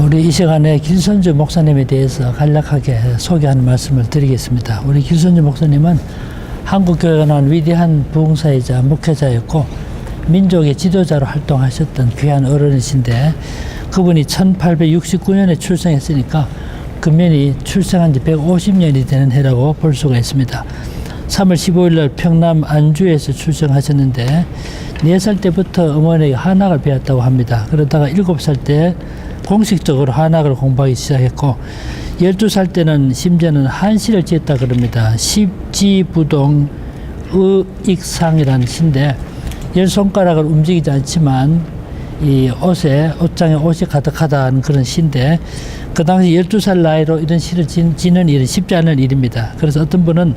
우리 이 시간에 길선주 목사님에 대해서 간략하게 소개하는 말씀을 드리겠습니다. 우리 길선주 목사님은 한국교회가 나온 위대한 부흥사이자 목회자였고 민족의 지도자로 활동하셨던 귀한 어른이신데, 그분이 1869년에 출생했으니까 금년이 출생한 지 150년이 되는 해라고 볼 수가 있습니다. 3월 15일 날 평남 안주에서 출생하셨는데 4살 때부터 어머니에게 한학을 배웠다고 합니다. 그러다가 7살 때 공식적으로 한학을 공부하기 시작했고 12살 때는 심지어는 한시를 지었다 그럽니다. 십지부동 의익상이라는 시인데 10손가락을 움직이지 않지만 이 옷장에 옷이 가득하다는 그런 시인데, 그 당시 12살 나이로 이런 시를 지는 일은 쉽지 않은 일입니다. 그래서 어떤 분은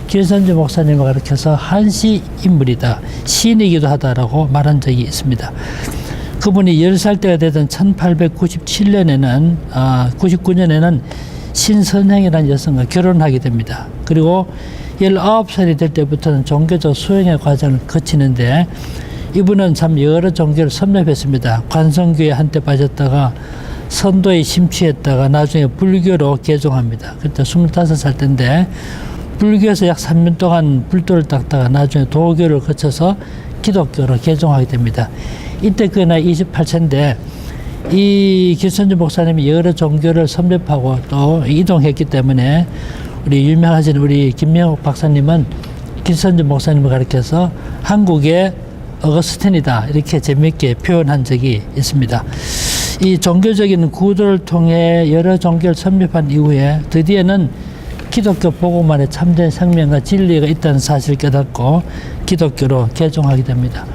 길선주 목사님을 가르쳐서 한시 인물이다, 시인이기도 하다라고 말한 적이 있습니다. 그분이 10살 때가 되던 99년에는 신선행이라는 여성과 결혼하게 됩니다. 그리고 19살이 될 때부터는 종교적 수행의 과정을 거치는데, 이분은 참 여러 종교를 섭렵했습니다. 관성교에 한때 빠졌다가 선도에 심취했다가 나중에 불교로 개종합니다. 그때 25살 때인데 불교에서 약 3년 동안 불도를 닦다가 나중에 도교를 거쳐서 기독교로 개종하게 됩니다. 이때 그 나이 28세인데 이 길선주 목사님이 여러 종교를 섭렵하고 또 이동했기 때문에 우리 유명하신 우리 김명옥 박사님은 길선주 목사님을 가르쳐서 한국의 어거스틴이다 이렇게 재미있게 표현한 적이 있습니다. 이 종교적인 구도를 통해 여러 종교를 섭렵한 이후에 드디어는 기독교 복음만에 참된 생명과 진리가 있다는 사실을 깨닫고 기독교로 개종하게 됩니다.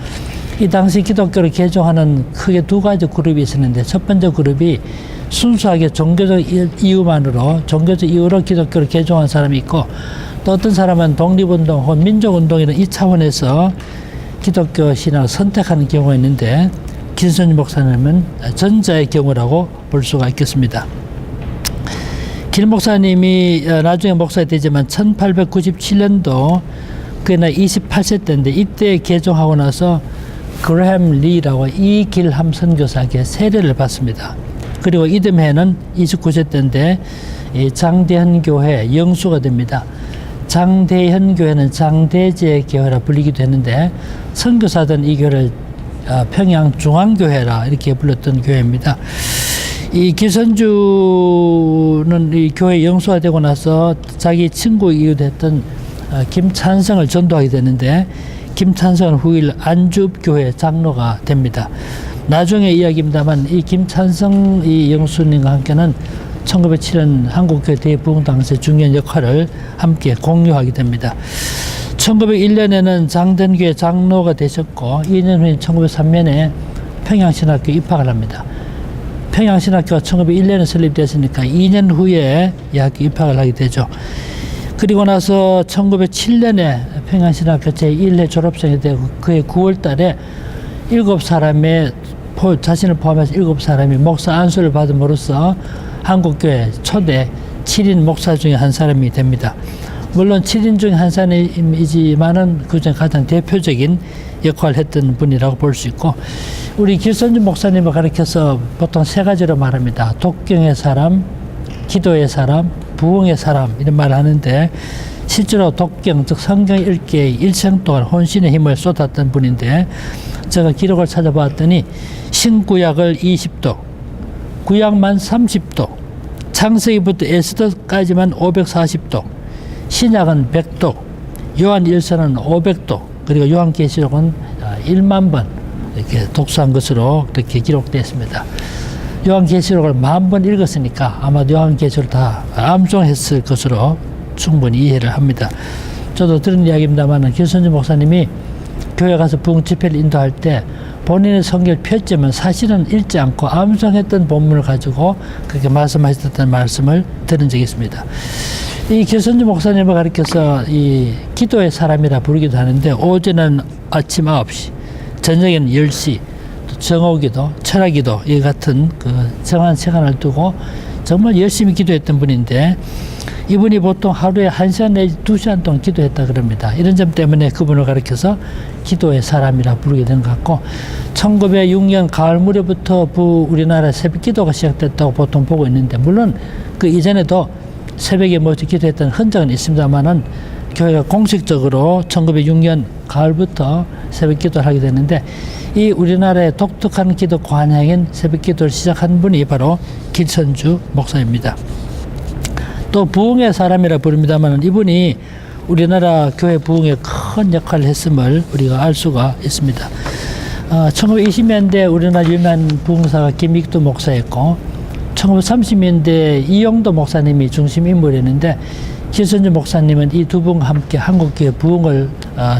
이 당시 기독교를 개종하는 크게 두 가지 그룹이 있었는데, 첫 번째 그룹이 순수하게 종교적 이유로 기독교를 개종한 사람이 있고, 또 어떤 사람은 독립운동 혹은 민족운동이라는 이 차원에서 기독교 신앙을 선택하는 경우가 있는데, 길선주 목사님은 전자의 경우라고 볼 수가 있겠습니다. 길 목사님이 나중에 목사가 되지만 1897년도 그의 나이 28세 때인데, 이때 개종하고 나서 그레햄 리라고 이길함 선교사에게 세례를 받습니다. 그리고 이듬해는 29세 때인데 장대현 교회 영수가 됩니다. 장대현 교회는 장대제 교회라 불리기도 했는데 선교사들은 이 교회를 평양 중앙교회라 이렇게 불렀던 교회입니다. 이 길선주는 이 교회 영수가 되고 나서 자기 친구이기도 했던 김찬성을 전도하게 되는데, 김찬성은 후일 안주교회 장로가 됩니다. 나중에 이야기입니다만 이 김찬성 이 영수님과 함께는 1907년 한국교회 대부흥당시의 중요한 역할을 함께 공유하게 됩니다. 1901년에는 장den교회 장로가 되셨고 2년 후인 1903년에 평양신학교 입학을 합니다. 평양신학교가 1901년에 설립됐으니까 2년 후에 이 학교 입학을 하게 되죠. 그리고 나서 1907년에 평양신학교 제1회 졸업생이 되고 그해 9월 달에 7사람의 자신을 포함해서 7사람이 목사 안수를 받음으로써 한국교회 초대 7인 목사 중에 한 사람이 됩니다. 물론 7인 중에 한 사람이지만은 그중 가장 대표적인 역할을 했던 분이라고 볼 수 있고, 우리 길선주 목사님을 가르쳐서 보통 3가지로 말합니다. 독경의 사람, 기도의 사람, 부흥의 사람 이런 말을 하는데, 실제로 독경 즉 성경 읽기에 일생 동안 혼신의 힘을 쏟았던 분인데, 제가 기록을 찾아봤더니 신구약을 20도, 구약만 30도, 창세기부터 에스더까지만 540도, 신약은 100도, 요한일서는 500도, 그리고 요한계시록은 1만 번 이렇게 독서한 것으로 그렇게 기록되어 있습니다. 요한계시록을 10,000번 읽었으니까 아마 요한계시록을 다 암송했을 것으로 충분히 이해를 합니다. 저도 들은 이야기입니다만 길선주 목사님이 교회 가서 부흥 집회를 인도할 때 본인의 성경을 폈지만 사실은 읽지 않고 암송했던 본문을 가지고 그렇게 말씀하셨다는 말씀을 들은 적이 있습니다. 이 길선주 목사님을 가르쳐서 이 기도의 사람이라 부르기도 하는데, 오전에는 아침 9시, 저녁에는 10시, 정오기도, 철학기도 이 같은 그 정한 시간을 두고 정말 열심히 기도했던 분인데, 이분이 보통 하루에 1시간 내지 2시간 동안 기도했다 그럽니다. 이런 점 때문에 그분을 가리켜서 기도의 사람이라 부르게 된 것 같고, 1906년 가을 무렵부터 우리나라 새벽 기도가 시작됐다고 보통 보고 있는데, 물론 그 이전에도 새벽에 모여서 기도했던 흔적은 있습니다만은 교회가 공식적으로 1906년 가을부터 새벽 기도를 하게 됐는데, 이 우리나라의 독특한 기도 관행인 새벽 기도를 시작한 분이 바로 길선주 목사입니다. 또 부흥의 사람이라 부릅니다만 이분이 우리나라 교회 부흥에 큰 역할을 했음을 우리가 알 수가 있습니다. 1920년대 우리나라 유명한 부흥사가 김익두 목사였고, 1930년대 이용도 목사님이 중심 인물이었는데, 길선주 목사님은 이 두 분과 함께 한국교회 부흥을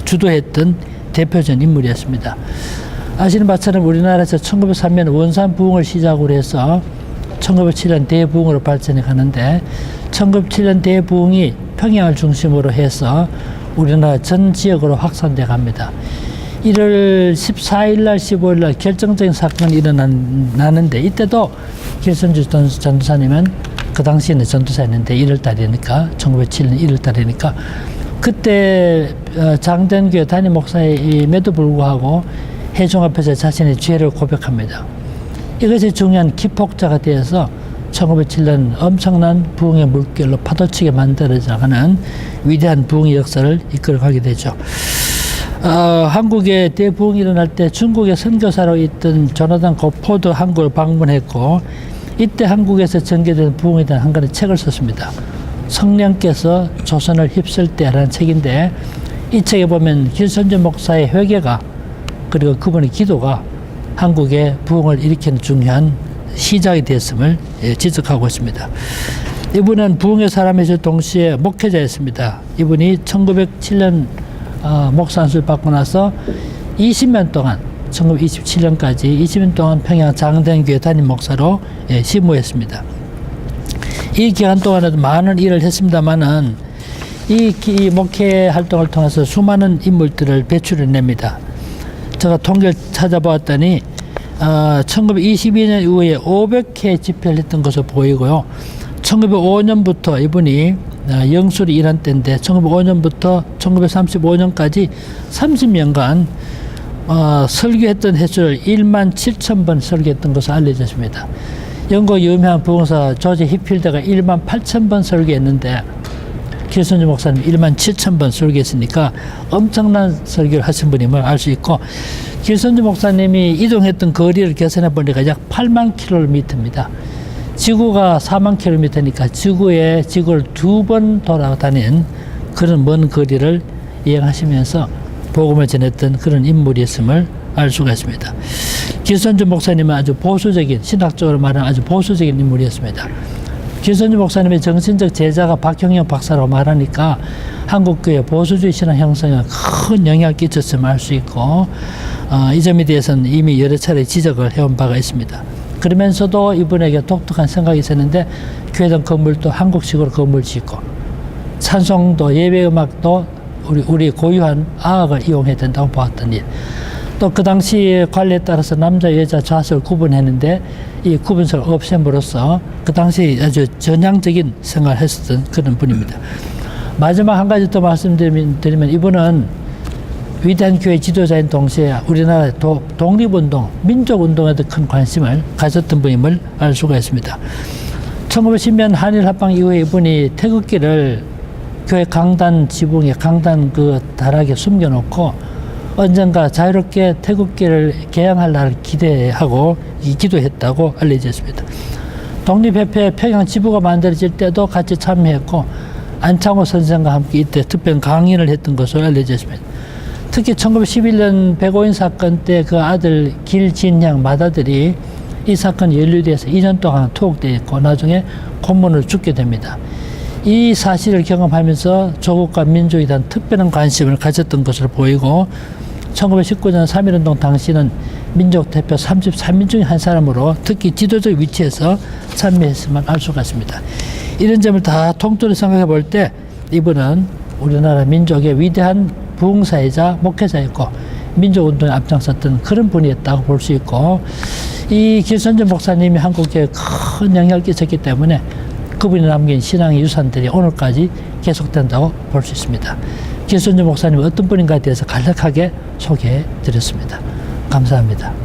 주도했던 대표적 인물이었습니다. 아시는 바처럼 우리나라에서 1903년 원산 부흥을 시작으로 해서 1907년 대부흥으로 발전해 가는데, 1907년 대부흥이 평양을 중심으로 해서 우리나라 전 지역으로 확산돼 갑니다. 1월 14일 날 15일 날 결정적인 사건이 일어나는데, 이때도 길선주 전도사님은 그 당시에는 전도사였는데 1월 달이니까 1907년 1월 달이니까 그때 장대교회 담임 목사임에도 불구하고 회중 앞에서 자신의 죄를 고백합니다. 이것이 중요한 기폭자가 되어서 1907년 엄청난 부흥의 물결로 파도치게 만들어져가는 위대한 부흥의 역사를 이끌어가게 되죠. 한국에 대부흥이 일어날 때 중국의 선교사로 있던 조나단 고포도 한국을 방문했고, 이때 한국에서 전개된 부흥에 대한 한 권의 책을 썼습니다. 성령께서 조선을 휩쓸 때라는 책인데, 이 책에 보면 길선주 목사의 회개가 그리고 그분의 기도가 한국의 부흥을 일으키는 중요한 시작이 됐음을 지적하고 있습니다. 이분은 부흥의 사람이자 동시에 목회자였습니다. 이분이 1907년 목사 안수를 받고 나서 20년 동안 1927년까지 20년 동안 평양 장대교회 담임 목사로 심무했습니다. 이 기간 동안에도 많은 일을 했습니다만은 이 목회 활동을 통해서 수많은 인물들을 배출해냅니다. 제가 통계를 찾아보았더니 1922년 이후에 500회 집회를 했던 것으로 보이고요. 1905년부터 이분이 영술이 일한 때인데 1905년부터 1935년까지 30년간 설교했던 횟수를 1만 7천 번 설교했던 것으로 알려져 있습니다. 영국 유명한 부흥사 조지 히필드가 1만 8천 번 설교했는데 길선주 목사님 1만 7천 번 설교했으니까 엄청난 설교를 하신 분임을 알 수 있고, 길선주 목사님이 이동했던 거리를 계산해 보니까 약 8만 킬로미터입니다. 지구가 4만 킬로미터니까 지구를 2번 돌아다닌 그런 먼 거리를 여행하시면서 복음을 전했던 그런 인물이었음을 알 수가 있습니다. 길선주 목사님은 아주 보수적인, 신학적으로 말하면 아주 보수적인 인물이었습니다. 길선주 목사님의 정신적 제자가 박형영 박사라고 말하니까 한국교회 보수주의 신앙 형성에 큰 영향을 끼쳤음을 알 수 있고, 이 점에 대해서는 이미 여러 차례 지적을 해온 바가 있습니다. 그러면서도 이분에게 독특한 생각이 있었는데, 교회당 건물도 한국식으로 건물 짓고, 찬송도 예배음악도 우리 고유한 악을 이용해야 된다고 보았던 일. 또 그 당시 관례에 따라서 남자 여자 좌석을 구분했는데 이 구분석을 없앰으로써 그 당시 아주 전향적인 생활을 했었던 그런 분입니다. 마지막 한 가지 또 말씀드리면 이분은 위대한 교회 지도자인 동시에 우리나라 독립운동, 민족운동에도 큰 관심을 가졌던 분임을 알 수가 있습니다. 1910년 한일 합방 이후에 이분이 태극기를 교회 강단 지붕에 강단 그 다락에 숨겨놓고 언젠가 자유롭게 태극기를 개양할 날을 기대하고 기도했다고 알려져 있습니다. 독립협회 평양 지부가 만들어질 때도 같이 참여했고 안창호 선생과 함께 이때 특별 강연을 했던 것으로 알려져 있습니다. 특히 1911년 백오인 사건 때 그 아들 길진양 맏아들이 이 사건에 연루돼서 2년 동안 투옥되어 있고 나중에 곤문으로 죽게 됩니다. 이 사실을 경험하면서 조국과 민족에 대한 특별한 관심을 가졌던 것으로 보이고 1919년 3.1운동 당시는 민족 대표 33인 중에 한 사람으로 특히 지도적 위치에서 참여했음을 알 수가 있습니다. 이런 점을 다 통틀어 생각해 볼 때 이분은 우리나라 민족의 위대한 부흥사이자 목회자였고 민족운동에 앞장섰던 그런 분이었다고 볼 수 있고, 이 길선주 목사님이 한국에 큰 영향을 끼쳤기 때문에 그분이 남긴 신앙의 유산들이 오늘까지 계속된다고 볼 수 있습니다. 김순재 목사님 어떤 분인가에 대해서 간략하게 소개해 드렸습니다. 감사합니다.